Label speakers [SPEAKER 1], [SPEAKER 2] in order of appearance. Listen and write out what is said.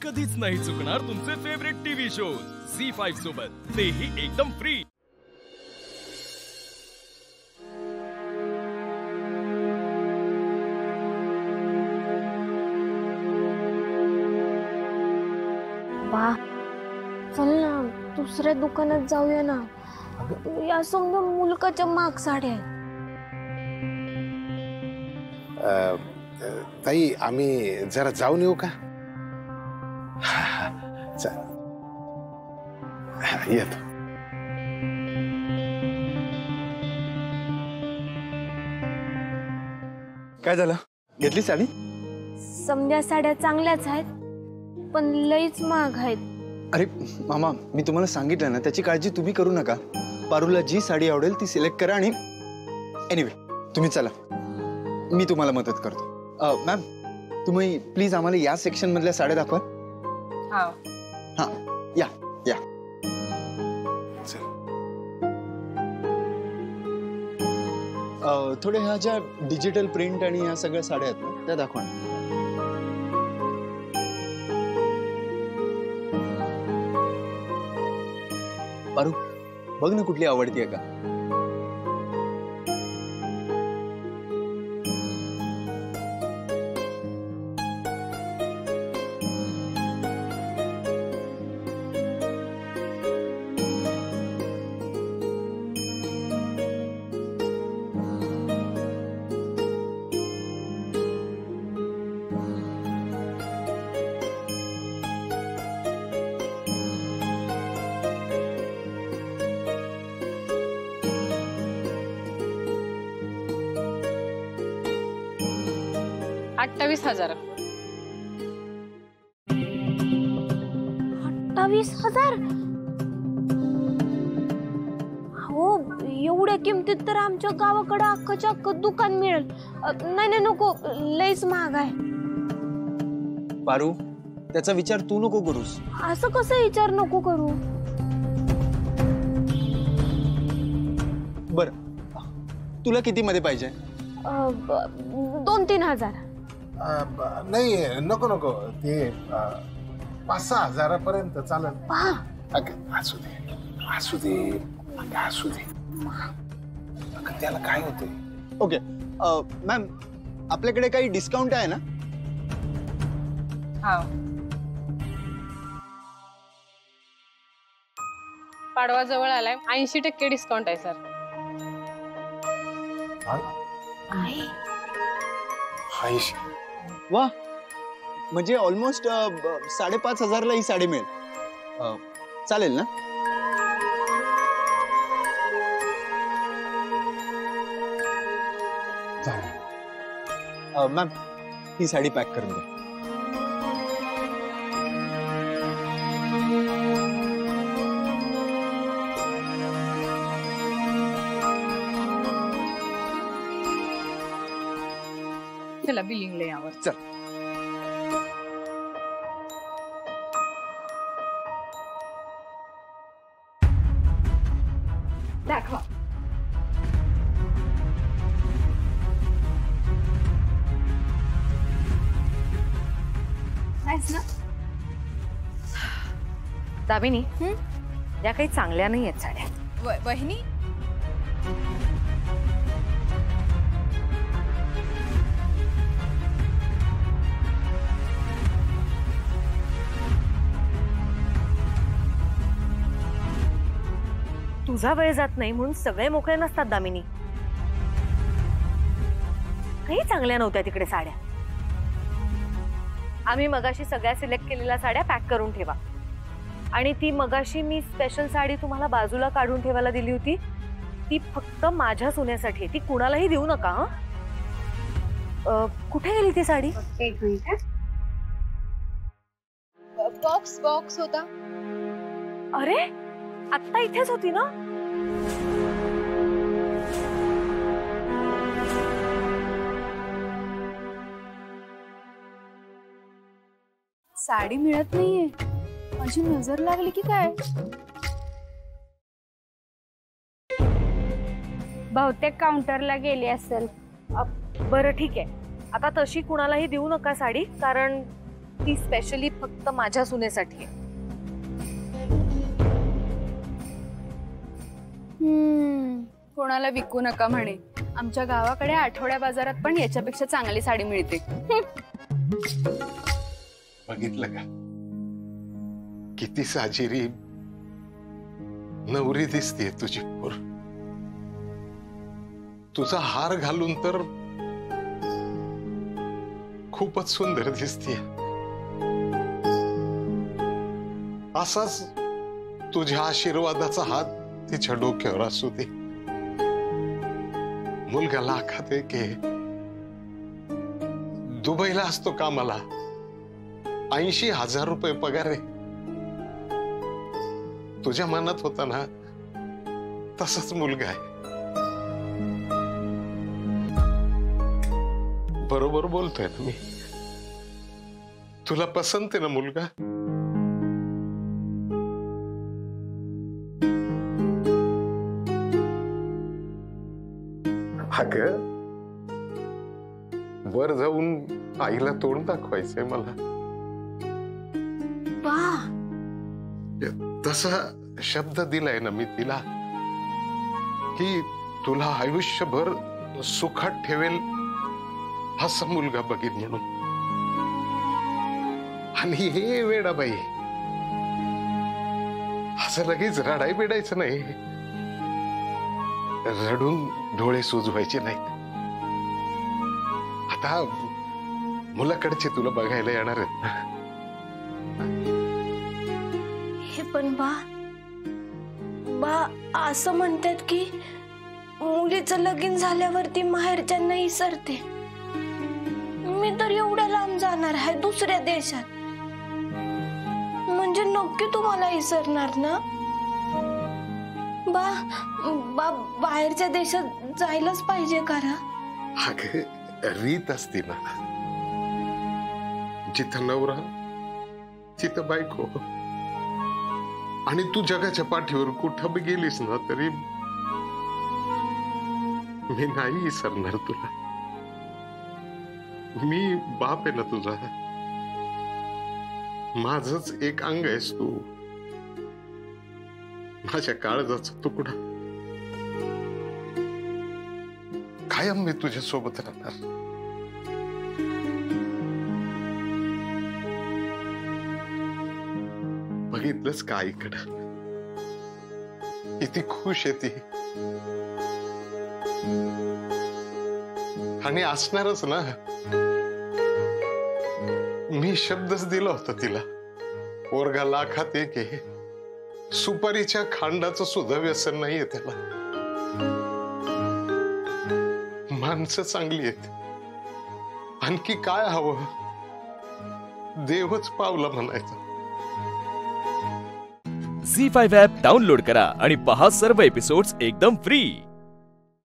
[SPEAKER 1] कधीच नाही चुकणार तुमचे फेवरेट टीव्ही शोज झी5 सोबत, तेही एकदम फ्री।
[SPEAKER 2] बा चल ना दुसऱ्या दुकानात जाऊया ना। या समजा मुलकाच्या माग साड्या आहेत।
[SPEAKER 3] ताई आम्ही जरा जाऊन येऊ का? येतो।
[SPEAKER 4] काय झालं? घेतली साडी?
[SPEAKER 2] समजा साड्या चांगल्याच आहेत पण लईच महाग आहेत।
[SPEAKER 4] अरे मामा, मी तुम्हाला सांगितलं ना, त्याची काळजी तुम्ही करू नका। पारूला जी साडी आवडेल ती सिलेक्ट करा आणि एनिवे तुम्ही चला, मी तुम्हाला मदत करतो। मॅम तुम्ही प्लीज आम्हाला या सेक्शन मधल्या साड्या दाखवा।
[SPEAKER 5] हाँ
[SPEAKER 4] हाँ या या। थोडे ह्या ज्या डिजिटल प्रिंट आणि ह्या सगळ्या साड्या आहेत ना, त्या दाखवा। पारू बघ ना कुठली आवडतीये का?
[SPEAKER 5] $28,000।
[SPEAKER 2] 28,000? हो एवढ्या किमतीत तर आमच्या गावाकडे अख्खच्या अख्ख दुकान मिळेल। नाही नाही नको, लईच महाग आहे।
[SPEAKER 4] पारू त्याचा विचार तू नको करूस।
[SPEAKER 2] असं कसं विचार नको करू?
[SPEAKER 4] बर तुला किती मध्ये पाहिजे?
[SPEAKER 2] 2-3 हजार।
[SPEAKER 3] नाही नको नको, ते 5-6 हजारापर्यंत चालेल। असू दे असू दे असू दे, त्याला काय होते?
[SPEAKER 4] ओके मॅम आपल्याकडे काही डिस्काउंट आहे ना?
[SPEAKER 5] हाँ पाडवा जवळ आलाय, 80% डिस्काउंट आहे सर।
[SPEAKER 4] वाह, म्हणजे ऑलमोस्ट 5,500 ही साडी मिळेल। चालेल ना? मॅम ही साडी पॅक करून द्या।
[SPEAKER 5] चला बिलिंग ले यावर।
[SPEAKER 4] चल
[SPEAKER 5] दाखवा। नाईस ना?
[SPEAKER 6] दामिनी या काही चांगल्या नाही आहेत साड्या।
[SPEAKER 5] वहिनी
[SPEAKER 6] तुझा वेळ जात नाही म्हणून सगळे मोकळे नसतात दामिनी। काही चांगल्या नव्हत्या तिकडे साड्या। आम्ही मगाशी सगळ्या सिलेक्ट केलेल्या साड्या पॅक करून ठेवा। आणि ती मगाशी मी स्पेशल साडी तुम्हाला बाजूला काढून ठेवायला दिली होती, ती फक्त माझ्या सोन्यासाठी, ती कुणालाही देऊ नका। कुठे गेली ती साडी?
[SPEAKER 2] एक मिनिट।
[SPEAKER 5] बॉक्स होता।
[SPEAKER 6] अरे आता इथेच होती ना?
[SPEAKER 5] साडी मिळत नाहीये, माझी नजर लागली की काय?
[SPEAKER 2] बहुतेक काउंटरला गेली असेल।
[SPEAKER 6] बरं ठीक आहे, आता तशी कुणालाही देऊ नका साडी, कारण ती स्पेशली फक्त माझ्या सुनेसाठी आहे.
[SPEAKER 7] कोणाला विकू नका म्हणे. आमच्या गावाकडे आठवड्या बाजारात पण याच्यापेक्षा चांगली साडी मिळते.
[SPEAKER 3] बघितलं का किती साजेरी नवरी दिसतीये तुझी पोर. तुझा हार घालून तर खूपच सुंदर दिसतीये. असाच तुझ्या आशीर्वादाचा हात तिच्या डोक्यावर असू दे. मुलगा लाखात एक आहे, दुबईला असतो कामाला, 80,000 रुपये पगार आहे. तुझ्या मनात होता ना तसाच मुलगा आहे. बरोबर बोलतोय ना मी? तुला पसंत आहे ना मुलगा? अगं वर जाऊन आईला तोंड दाखवायचंय मला. तसा शब्द दिलाय ना मी तिला की तुला आयुष्यभर सुखात ठेवेल असा मुलगा बघीन म्हणून. आणि हे वेडाबाई असं लगेच रडाई बिडायचं नाही. रडून डोळे सुजवायचे नाहीत. आता मुलाकडचे तुला बघायला येणार आहेत ना.
[SPEAKER 2] हे पण बा असं म्हणतात की मुलीचं लगीन झाल्यावरती माहेरच्यांना इसरते. मी तर एवढ्या लांब जाणार आहे दुसऱ्या देशात, म्हणजे नक्की तुम्हाला इसरणार ना? बा बाहेरच्या देशात जायलाच पाहिजे का?
[SPEAKER 3] अगं रीत असते ना, जिथं नवरा तिथं बायको. आणि तू जगाच्या पाठीवर कुठं बी गेलीस ना तरी मी नाही विसरणार तुला. मी बाप आहे ना तुझा, माझच एक अंग आहेस तू, माझ्या काळजाचा तुकडा. कायम मी तुझ्या सोबत राहणार. बघितलंच का आईकडं किती खुश आहे ती. आणि असणारच ना. मी शब्दच दिला होता तिला, पोरगा लाखात एक आहे, सुपारीच्या खांडाचं सुद्धा व्यसन नाहीये त्याला. माणसं चांगली आहेत, आणखी काय हवं? देवच पावला म्हणायचं.
[SPEAKER 1] झी5 ॲप डाउनलोड करा आणि पहा सर्व एपिसोड्स एकदम फ्री.